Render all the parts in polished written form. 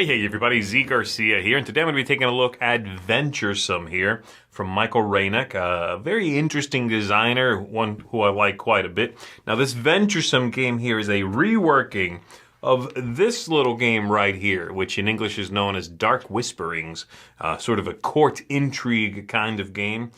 Hey everybody, Z Garcia here, and today I'm going to be taking a look at Venturesome here from Michael Reineck, a very interesting designer, one who I like quite a bit. Now this Venturesome game here is a reworking of this little game right here, which in English is known as Dark Whisperings, sort of a court intrigue kind of game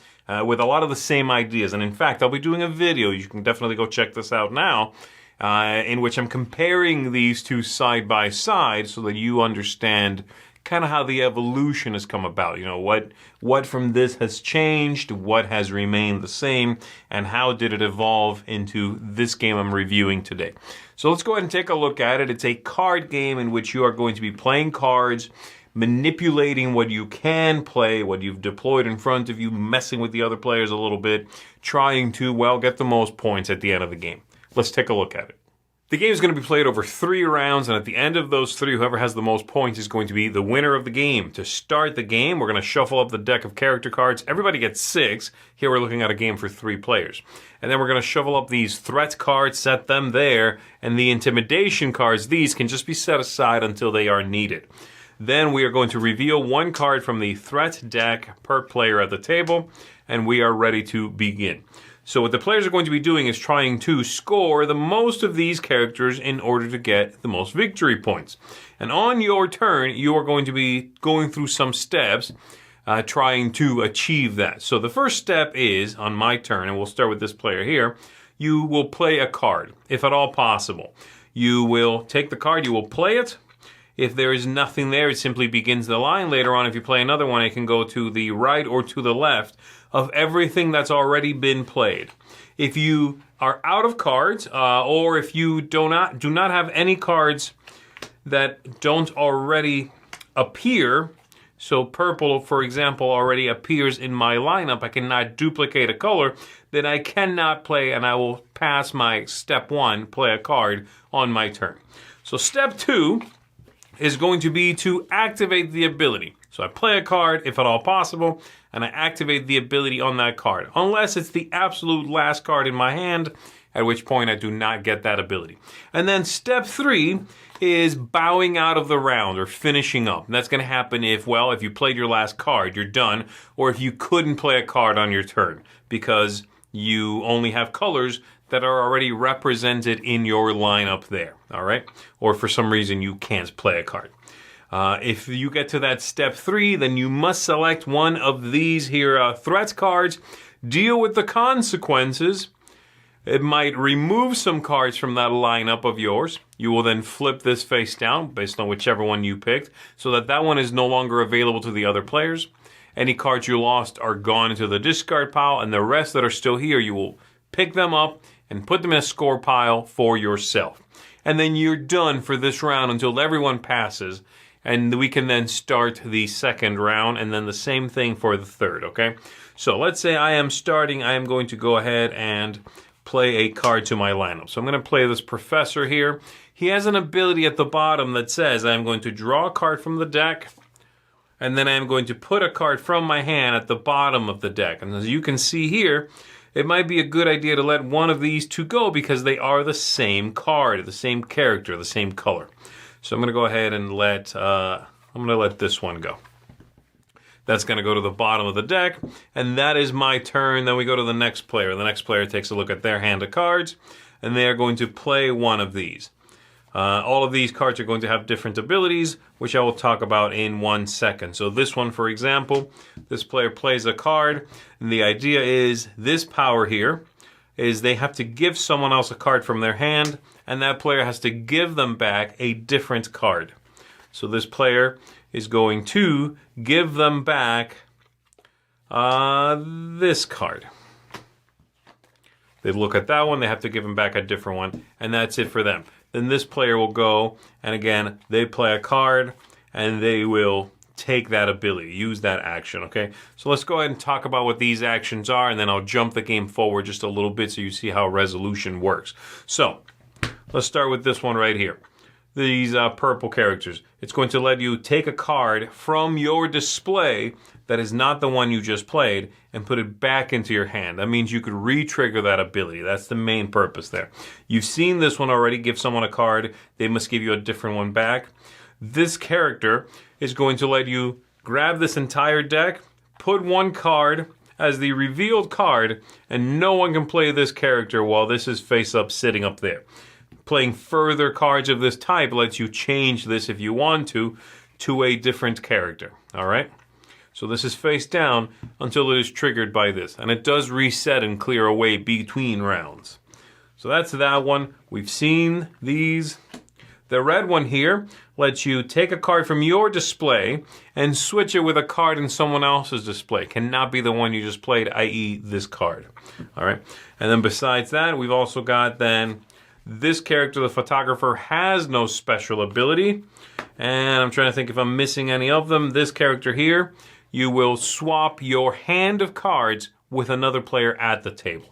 with a lot of the same ideas. And in fact, I'll be doing a video, you can definitely go check this out now, in which I'm comparing these two side by side so that you understand kind of how the evolution has come about. You know, what from this has changed, what has remained the same, and how did it evolve into this game I'm reviewing today. So let's go ahead and take a look at it. It's a card game in which you are going to be playing cards, manipulating what you can play, what you've deployed in front of you, messing with the other players a little bit, trying to, well, get the most points at the end of the game. Let's take a look at it. The game is going to be played over 3 rounds, and at the end of those 3, whoever has the most points is going to be the winner of the game. To start the game, we're going to shuffle up the deck of character cards. Everybody gets 6. Here we're looking at a game for 3 players. And then we're going to shovel up these threat cards, set them there, and the intimidation cards, these can just be set aside until they are needed. Then we are going to reveal 1 card from the threat deck per player at the table, and we are ready to begin. So what the players are going to be doing is trying to score the most of these characters in order to get the most victory points. And on your turn, you are going to be going through some steps trying to achieve that. So the first step is, on my turn, and we'll start with this player here, you will play a card, if at all possible. You will take the card, you will play it. If there is nothing there, it simply begins the line. Later on, if you play another one, it can go to the right or to the left of everything that's already been played. If you are out of cards, or if you do not have any cards that don't already appear, so purple, for example, already appears in my lineup, I cannot duplicate a color, then I cannot play, and I will pass my step 1, play a card on my turn. So step 2 is going to be to activate the ability. So I play a card, if at all possible, and I activate the ability on that card. Unless it's the absolute last card in my hand, at which point I do not get that ability. And then step 3 is bowing out of the round or finishing up. And that's going to happen if you played your last card, you're done, or if you couldn't play a card on your turn because you only have colors that are already represented in your lineup there, all right? Or for some reason you can't play a card. If you get to that step 3, then you must select one of these here threat cards, deal with the consequences. It might remove some cards from that lineup of yours. You will then flip this face down based on whichever one you picked so that that one is no longer available to the other players. Any cards you lost are gone into the discard pile, and the rest that are still here, you will pick them up and put them in a score pile for yourself. And then you're done for this round until everyone passes, and we can then start the second round, and then the same thing for the third, okay? So let's say I am starting, I am going to go ahead and play a card to my lineup. So I'm going to play this professor here. He has an ability at the bottom that says I'm going to draw a card from the deck, and then I'm going to put a card from my hand at the bottom of the deck. And as you can see here, it might be a good idea to let one of these 2 go because they are the same card, the same character, the same color. So I'm going to go ahead and let this one go. That's going to go to the bottom of the deck, and that is my turn. Then we go to the next player. The next player takes a look at their hand of cards, and they are going to play one of these. All of these cards are going to have different abilities, which I will talk about in 1 second. So this one, for example, this player plays a card, and the idea is this power here is they have to give someone else a card from their hand, and that player has to give them back a different card. So this player is going to give them back this card. They look at that one, they have to give them back a different one, and that's it for them. Then this player will go, and again, they play a card, and they will take that ability, use that action, okay? So let's go ahead and talk about what these actions are, and then I'll jump the game forward just a little bit so you see how resolution works. So, let's start with this one right here. These purple characters. It's going to let you take a card from your display that is not the one you just played and put it back into your hand. That means you could re-trigger that ability. That's the main purpose there. You've seen this one already. Give someone a card. They must give you a different one back. this character is going to let you grab this entire deck, put one card as the revealed card, and no one can play this character while this is face up sitting up there. Playing further cards of this type lets you change this if you want to a different character. All right? So this is face down until it is triggered by this. And it does reset and clear away between rounds. So that's that one. We've seen these. The red one here lets you take a card from your display and switch it with a card in someone else's display. Cannot be the one you just played, i.e. this card. All right. And then besides that, we've also got then this character, the photographer, has no special ability. And I'm trying to think if I'm missing any of them. This character here, you will swap your hand of cards with another player at the table.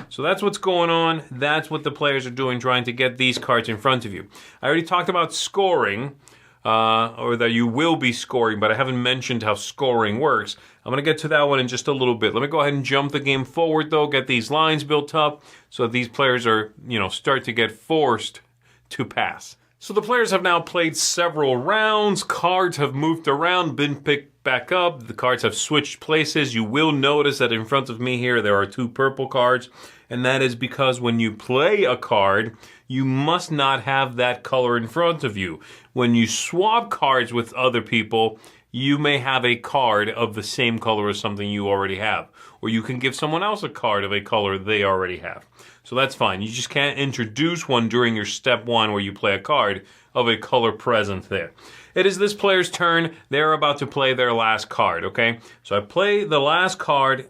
So that's what's going on. That's what the players are doing, trying to get these cards in front of you. I already talked about scoring, or that you will be scoring, but I haven't mentioned how scoring works. I'm going to get to that one in just a little bit. Let me go ahead and jump the game forward, though, get these lines built up so that these players are, start to get forced to pass. So the players have now played several rounds. Cards have moved around, been picked back up. The cards have switched places. You will notice that in front of me here, there are 2 purple cards. And that is because when you play a card, you must not have that color in front of you. When you swap cards with other people, you may have a card of the same color as something you already have. Or you can give someone else a card of a color they already have. So that's fine. You just can't introduce one during your step 1 where you play a card of a color present there. It is this player's turn. They're about to play their last card, okay? So I play the last card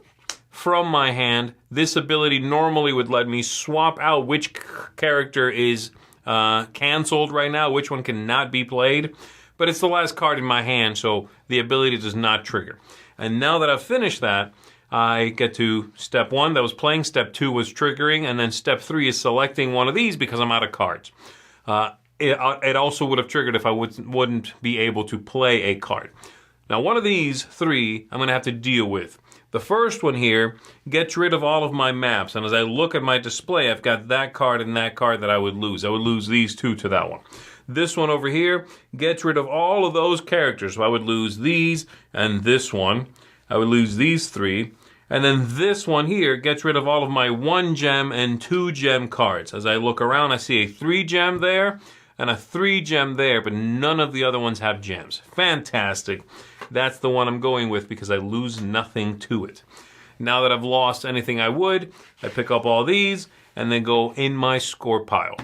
from my hand. This ability normally would let me swap out which character is canceled right now, which one cannot be played. But it's the last card in my hand, so the ability does not trigger. And now that I've finished that, I get to step 1 that was playing, step 2 was triggering, and then step 3 is selecting one of these because I'm out of cards. It also would have triggered if I wouldn't be able to play a card. Now, one of these 3 I'm going to have to deal with. The first one here gets rid of all of my maps, and as I look at my display, I've got that card and that card that I would lose. I would lose these 2 to that one. This one over here gets rid of all of those characters, so I would lose these and this one. I would lose these 3. And then this one here gets rid of all of my 1 gem and 2 gem cards. As I look around, I see a 3 gem there and a 3 gem there, but none of the other ones have gems. Fantastic. That's the one I'm going with because I lose nothing to it. Now that I've lost anything I would, I pick up all these and then go in my score pile.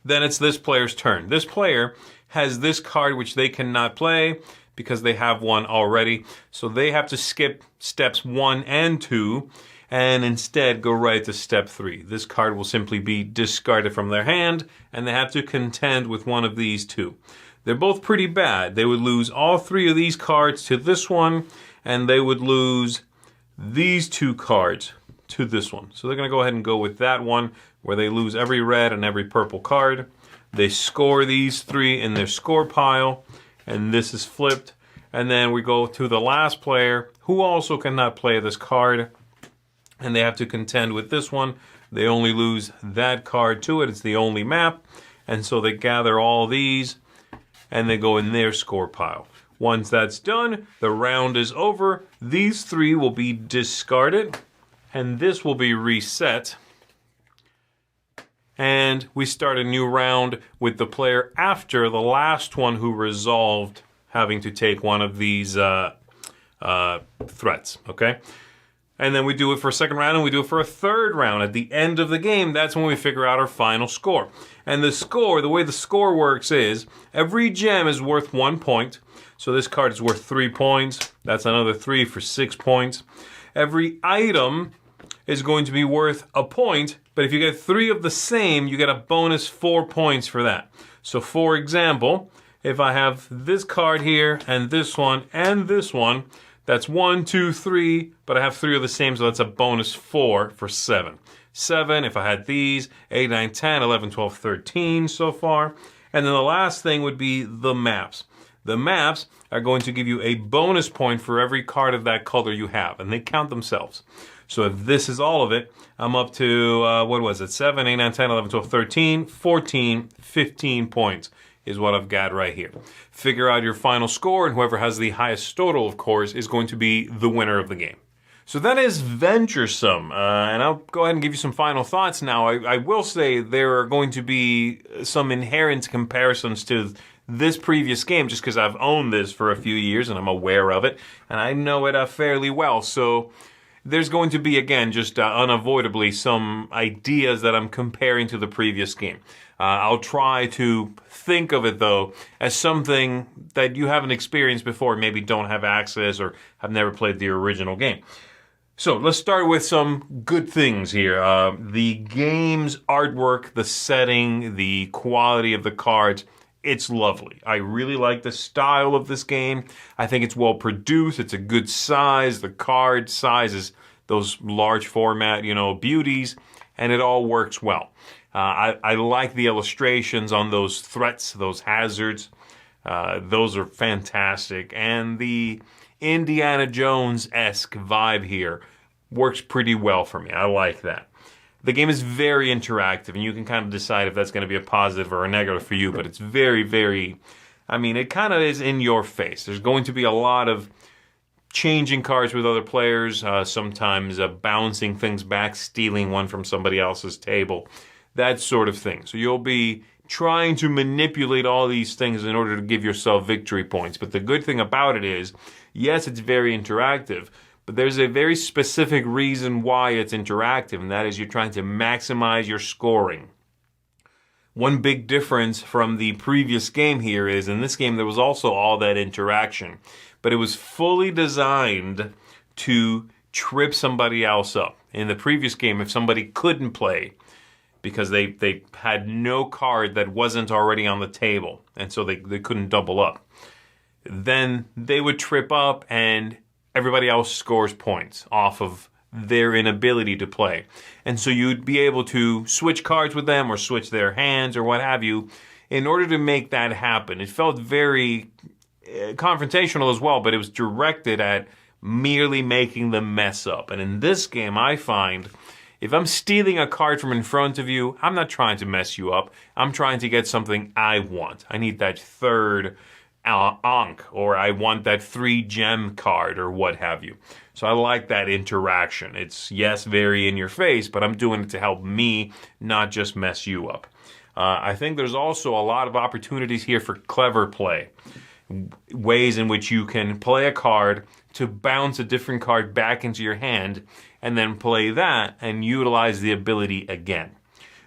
Then it's this player's turn. This player has this card which they cannot play because they have one already. So they have to skip steps 1 and 2 and instead go right to step 3. This card will simply be discarded from their hand and they have to contend with one of these 2. They're both pretty bad. They would lose all 3 of these cards to this one and they would lose these 2 cards to this one. So they're going to go ahead and go with that one where they lose every red and every purple card. They score these 3 in their score pile. And this is flipped. And then we go to the last player who also cannot play this card. And they have to contend with this one. They only lose that card to it. It's the only map. And so they gather all these and they go in their score pile. Once that's done, the round is over. These 3 will be discarded. And this will be reset. And we start a new round with the player after the last one who resolved having to take one of these threats, okay? And then we do it for a second round and we do it for a third round. At the end of the game, that's when we figure out our final score. And the way the score works is every gem is worth 1 point. So this card is worth 3 points. That's another 3 for 6 points. Every item is going to be worth a point, but if you get 3 of the same, you get a bonus 4 points for that. So for example, if I have this card here and this one, that's 1, 2, 3, but I have 3 of the same, so that's a bonus 4 for 7. 7, if I had these, 8, 9, 10, 11, 12, 13 so far. And then the last thing would be the maps. The maps are going to give you a bonus point for every card of that color you have, and they count themselves. So if this is all of it, I'm up to, 7, 8, 9, 10, 11, 12, 13, 14, 15 points is what I've got right here. Figure out your final score, and whoever has the highest total, of course, is going to be the winner of the game. So that is Venturesome, and I'll go ahead and give you some final thoughts now. I will say there are going to be some inherent comparisons to this previous game just because I've owned this for a few years and I'm aware of it, and I know it fairly well. So there's going to be, again, just unavoidably some ideas that I'm comparing to the previous game. I'll try to think of it, though, as something that you haven't experienced before, maybe don't have access or have never played the original game. So let's start with some good things here. The game's artwork, the setting, the quality of the cards, it's lovely. I really like the style of this game. I think it's well produced. It's a good size. The card size is those large format, beauties, and it all works well. I like the illustrations on those threats, those hazards. Those are fantastic. And the Indiana Jones-esque vibe here works pretty well for me. I like that. The game is very interactive, and you can kind of decide if that's going to be a positive or a negative for you, but it's very, very, it kind of is in your face. There's going to be a lot of changing cards with other players, sometimes bouncing things back, stealing one from somebody else's table, that sort of thing. So you'll be trying to manipulate all these things in order to give yourself victory points. But the good thing about it is, yes, it's very interactive, but there's a very specific reason why it's interactive, and that is you're trying to maximize your scoring. One big difference from the previous game here is, in this game there was also all that interaction, but it was fully designed to trip somebody else up. In the previous game, if somebody couldn't play because they had no card that wasn't already on the table, and so they couldn't double up, then they would trip up and everybody else scores points off of their inability to play. And so you'd be able to switch cards with them or switch their hands or what have you in order to make that happen. It felt very confrontational as well, but it was directed at merely making them mess up. And in this game, I find if I'm stealing a card from in front of you, I'm not trying to mess you up. I'm trying to get something I want. I need that third Ankh, or I want that 3-gem card, or what have you. So I like that interaction. It's, yes, very in your face, but I'm doing it to help me, not just mess you up. I think there's also a lot of opportunities here for clever play. Ways in which you can play a card to bounce a different card back into your hand, and then play that and utilize the ability again.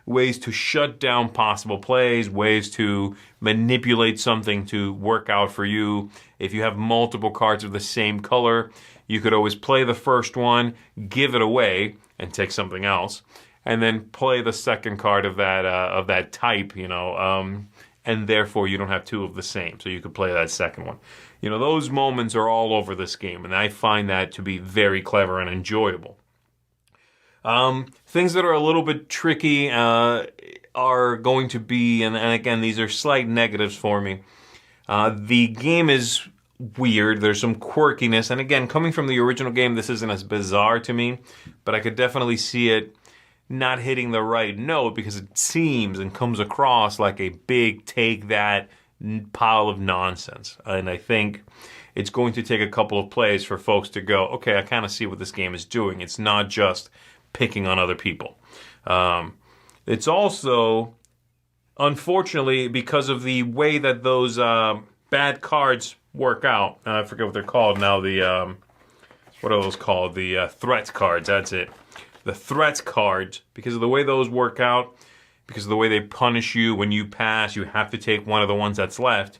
Ways to shut down possible plays, ways to manipulate something to work out for you. If you have multiple cards of the same color, you could always play the first one, give it away, and take something else, and then play the second card of that type, and therefore you don't have two of the same, so you could play that second one. Those moments are all over this game, and I find that to be very clever and enjoyable. Things that are a little bit tricky are going to be, and again, these are slight negatives for me. The game is weird. There's some quirkiness, and again, coming from the original game, this isn't as bizarre to me, but I could definitely see it not hitting the right note because it seems and comes across like a big take that pile of nonsense. And I think it's going to take a couple of plays for folks to go, okay, I kind of see what this game is doing. It's not just picking on other people. It's also, unfortunately, because of the way that those bad cards work out. I forget what they're called now. What are those called? The threat cards. That's it. The threat cards, because of the way those work out, because of the way they punish you when you pass, you have to take one of the ones that's left.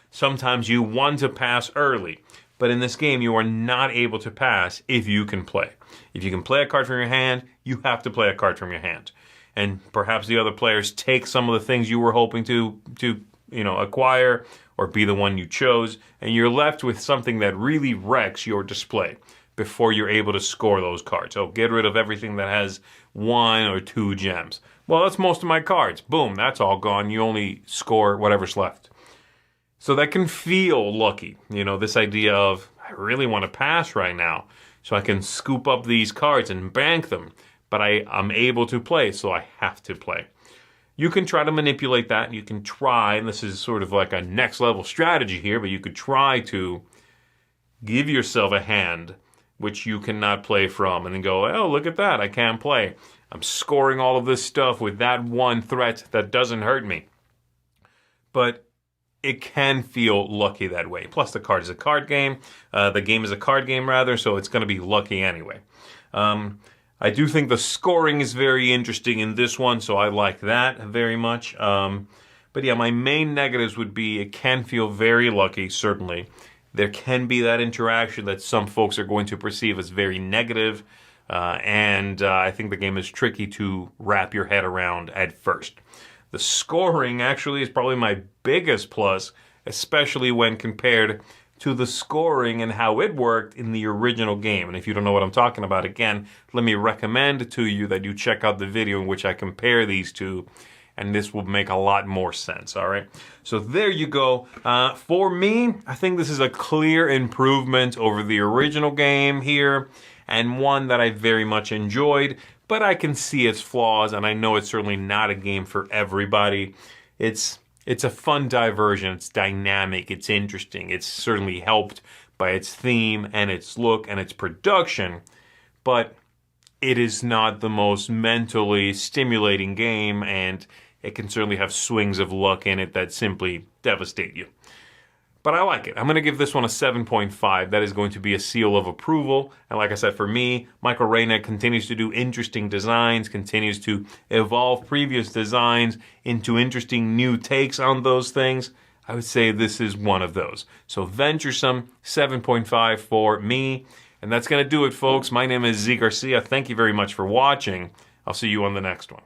Sometimes you want to pass early, but in this game you are not able to pass if you can play. If you can play a card from your hand, you have to play a card from your hand. And perhaps the other players take some of the things you were hoping to acquire or be the one you chose, and you're left with something that really wrecks your display before you're able to score those cards. So get rid of everything that has 1 or 2 gems. Well, that's most of my cards. Boom, that's all gone. You only score whatever's left. So that can feel lucky. This idea of, I really want to pass right now, so I can scoop up these cards and bank them, but I'm able to play, so I have to play. you can try to manipulate that. You can try, and this is sort of like a next level strategy here, but you could try to give yourself a hand which you cannot play from, and then go, oh, look at that, I can't play. I'm scoring all of this stuff with that one threat that doesn't hurt me. But it can feel lucky that way. Plus, the card is a card game. The game is a card game, rather, so it's going to be lucky anyway. I do think the scoring is very interesting in this one, so I like that very much. But yeah, my main negatives would be it can feel very lucky, certainly. There can be that interaction that some folks are going to perceive as very negative, and I think the game is tricky to wrap your head around at first. The scoring actually is probably my biggest plus, especially when compared to the scoring and how it worked in the original game. And if you don't know what I'm talking about, again, let me recommend to you that you check out the video in which I compare these two, and this will make a lot more sense, all right? So there you go. For me, I think this is a clear improvement over the original game here, and one that I very much enjoyed, but I can see its flaws, and I know it's certainly not a game for everybody. It's a fun diversion. It's dynamic. It's interesting. It's certainly helped by its theme and its look and its production, but it is not the most mentally stimulating game, and it can certainly have swings of luck in it that simply devastate you. But I like it. I'm going to give this one a 7.5. That is going to be a seal of approval. And like I said, for me, Michael Reineck continues to do interesting designs, continues to evolve previous designs into interesting new takes on those things. I would say this is one of those. So Venturesome, 7.5 for me. And that's going to do it, folks. My name is Z Garcia. Thank you very much for watching. I'll see you on the next one.